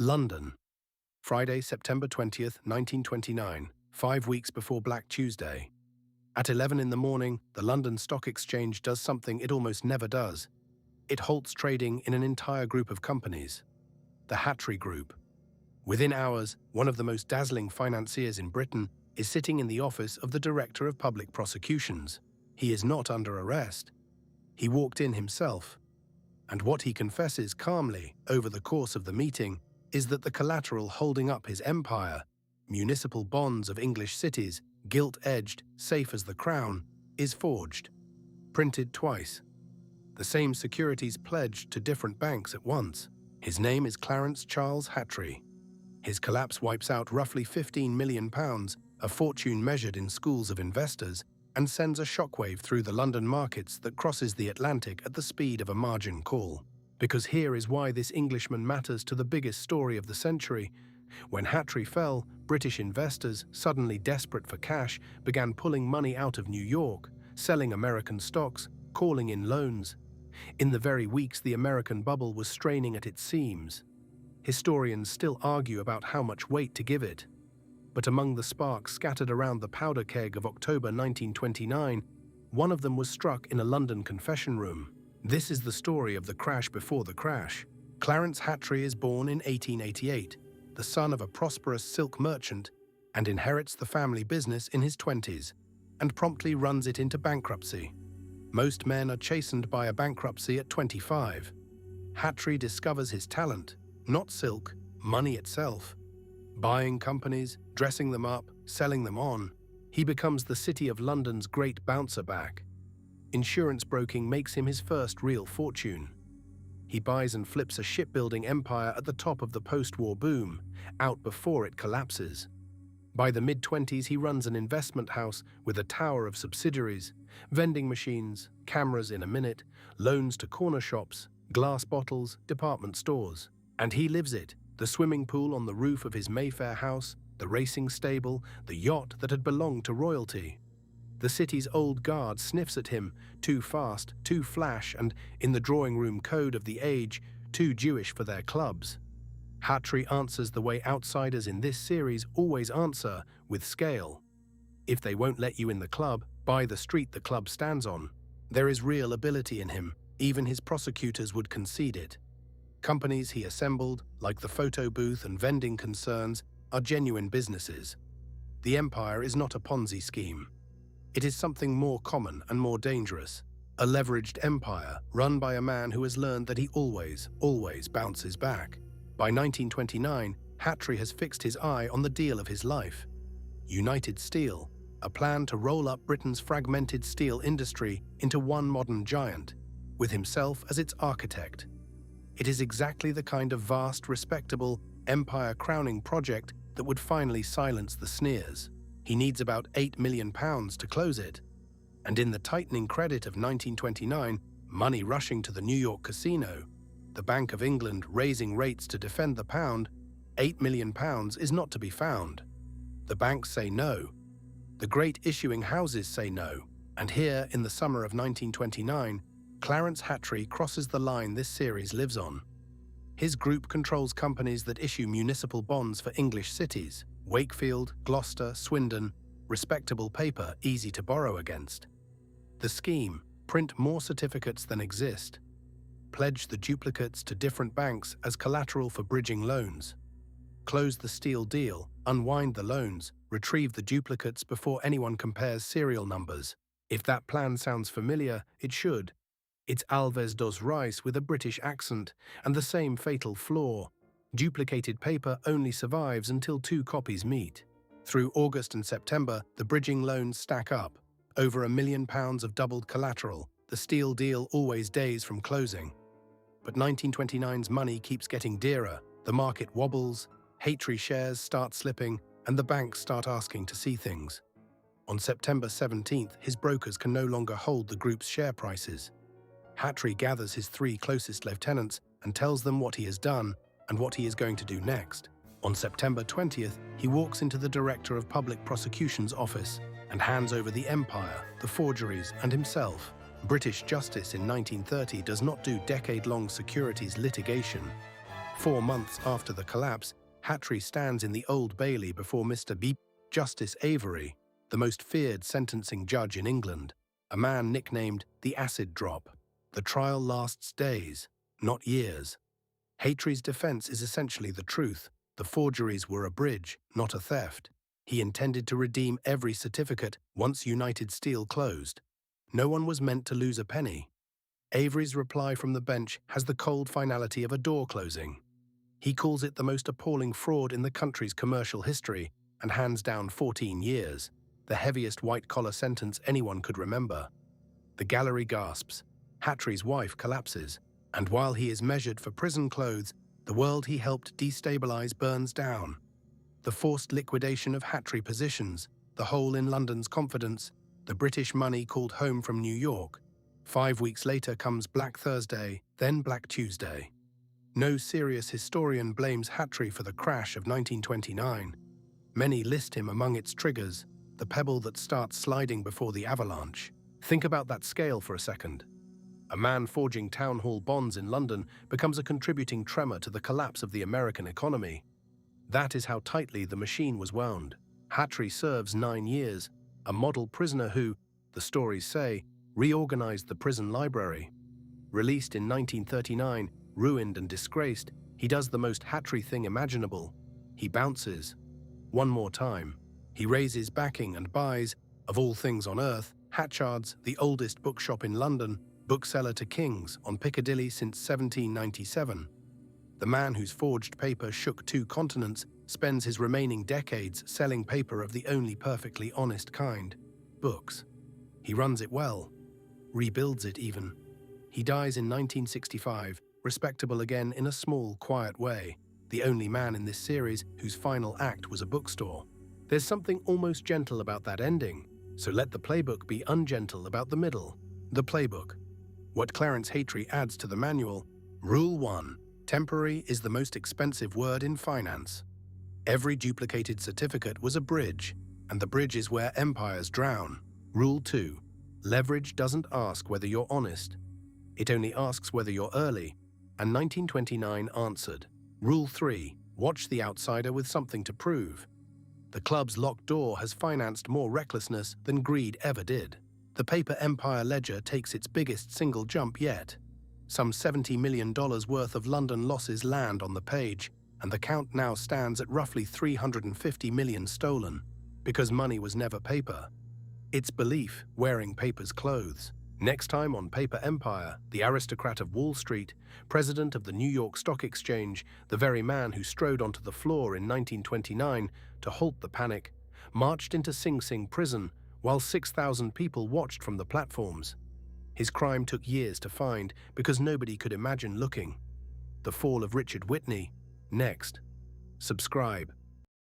London, Friday, September 20th, 1929, 5 weeks before Black Tuesday. At 11 in the morning, the London Stock Exchange does something it almost never does. It halts trading in an entire group of companies, the Hatry Group. Within hours, one of the most dazzling financiers in Britain is sitting in the office of the Director of Public Prosecutions. He is not under arrest. He walked in himself. And what he confesses calmly over the course of the meeting is that the collateral holding up his empire, municipal bonds of English cities, gilt-edged, safe as the crown, is forged, printed twice. The same securities pledged to different banks at once. His name is Clarence Charles Hatry. His collapse wipes out roughly £15 million, a fortune measured in schools of investors, and sends a shockwave through the London markets that crosses the Atlantic at the speed of a margin call. Because here is why this Englishman matters to the biggest story of the century. When Hatry fell, British investors, suddenly desperate for cash, began pulling money out of New York, selling American stocks, calling in loans. In the very weeks the American bubble was straining at its seams. Historians still argue about how much weight to give it. But among the sparks scattered around the powder keg of October 1929, one of them was struck in a London confession room. This is the story of the crash before the crash. Clarence Hatry is born in 1888, the son of a prosperous silk merchant, and inherits the family business in his 20s, and promptly runs it into bankruptcy. Most men are chastened by a bankruptcy at 25. Hatry discovers his talent, not silk, money itself. Buying companies, dressing them up, selling them on, he becomes the City of London's great bouncer back. Insurance broking makes him his first real fortune. He buys and flips a shipbuilding empire at the top of the post-war boom, out before it collapses. By the mid-20s, he runs an investment house with a tower of subsidiaries, vending machines, cameras in a minute, loans to corner shops, glass bottles, department stores. And he lives it, the swimming pool on the roof of his Mayfair house, the racing stable, the yacht that had belonged to royalty. The city's old guard sniffs at him, too fast, too flash, and, in the drawing room code of the age, too Jewish for their clubs. Hatry answers the way outsiders in this series always answer, with scale. If they won't let you in the club, buy the street the club stands on. There is real ability in him, even his prosecutors would concede it. Companies he assembled, like the photo booth and vending concerns, are genuine businesses. The empire is not a Ponzi scheme. It is something more common and more dangerous. A leveraged empire run by a man who has learned that he always bounces back. By 1929, Hatry has fixed his eye on the deal of his life. United Steel, a plan to roll up Britain's fragmented steel industry into one modern giant, with himself as its architect. It is exactly the kind of vast, respectable, empire-crowning project that would finally silence the sneers. He needs about £8 million to close it. And in the tightening credit of 1929, money rushing to the New York casino, the Bank of England raising rates to defend the pound, £8 million is not to be found. The banks say no. The great issuing houses say no. And here, in the summer of 1929, Clarence Hatry crosses the line this series lives on. His group controls companies that issue municipal bonds for English cities, Wakefield, Gloucester, Swindon, respectable paper easy to borrow against. The scheme: print more certificates than exist, pledge the duplicates to different banks as collateral for bridging loans, close the steel deal, unwind the loans, retrieve the duplicates before anyone compares serial numbers. If that plan sounds familiar, it should. It's Alves dos Reis with a British accent, and the same fatal flaw. Duplicated paper only survives until two copies meet. Through August and September, the bridging loans stack up. Over £1 million of doubled collateral, the steel deal always days from closing. But 1929's money keeps getting dearer, the market wobbles, Hatry shares start slipping, and the banks start asking to see things. On September 17th, his brokers can no longer hold the group's share prices. Hatry gathers his 3 closest lieutenants and tells them what he has done and what he is going to do next. On September 20th, he walks into the Director of Public Prosecution's office and hands over the empire, the forgeries, and himself. British justice in 1930 does not do decade-long securities litigation. 4 months after the collapse, Hatry stands in the Old Bailey before Mr. B. Justice Avery, the most feared sentencing judge in England, a man nicknamed the Acid Drop. The trial lasts days, not years. Hatry's defense is essentially the truth. The forgeries were a bridge, not a theft. He intended to redeem every certificate once United Steel closed. No one was meant to lose a penny. Avery's reply from the bench has the cold finality of a door closing. He calls it the most appalling fraud in the country's commercial history and hands down 14 years, the heaviest white-collar sentence anyone could remember. The gallery gasps. Hatry's wife collapses, and while he is measured for prison clothes, the world he helped destabilize burns down. The forced liquidation of Hatry positions, the hole in London's confidence, the British money called home from New York. 5 weeks later comes Black Thursday, then Black Tuesday. No serious historian blames Hatry for the crash of 1929. Many list him among its triggers, the pebble that starts sliding before the avalanche. Think about that scale for a second. A man forging town hall bonds in London becomes a contributing tremor to the collapse of the American economy. That is how tightly the machine was wound. Hatry serves 9 years, a model prisoner who, the stories say, reorganized the prison library. Released in 1939, ruined and disgraced, he does the most Hatry thing imaginable. He bounces. One more time. He raises backing and buys, of all things on earth, Hatchard's, the oldest bookshop in London, bookseller to kings, on Piccadilly since 1797. The man whose forged paper shook 2 continents spends his remaining decades selling paper of the only perfectly honest kind, books. He runs it well, rebuilds it even. He dies in 1965, respectable again in a small, quiet way, the only man in this series whose final act was a bookstore. There's something almost gentle about that ending, so let the playbook be ungentle about the middle. The playbook. What Clarence Hatry adds to the manual. Rule 1. Temporary is the most expensive word in finance. Every duplicated certificate was a bridge, and the bridge is where empires drown. Rule 2. Leverage doesn't ask whether you're honest. It only asks whether you're early, and 1929 answered. Rule 3. Watch the outsider with something to prove. The club's locked door has financed more recklessness than greed ever did. The paper empire ledger takes its biggest single jump yet. Some $70 million worth of London losses land on the page, and the count now stands at roughly 350 million stolen, because money was never paper. It's belief wearing paper's clothes. Next time on Paper Empire, the aristocrat of Wall Street, president of the New York Stock Exchange, the very man who strode onto the floor in 1929 to halt the panic, marched into Sing Sing prison while 6,000 people watched from the platforms. His crime took years to find because nobody could imagine looking. The fall of Richard Whitney, next. Subscribe.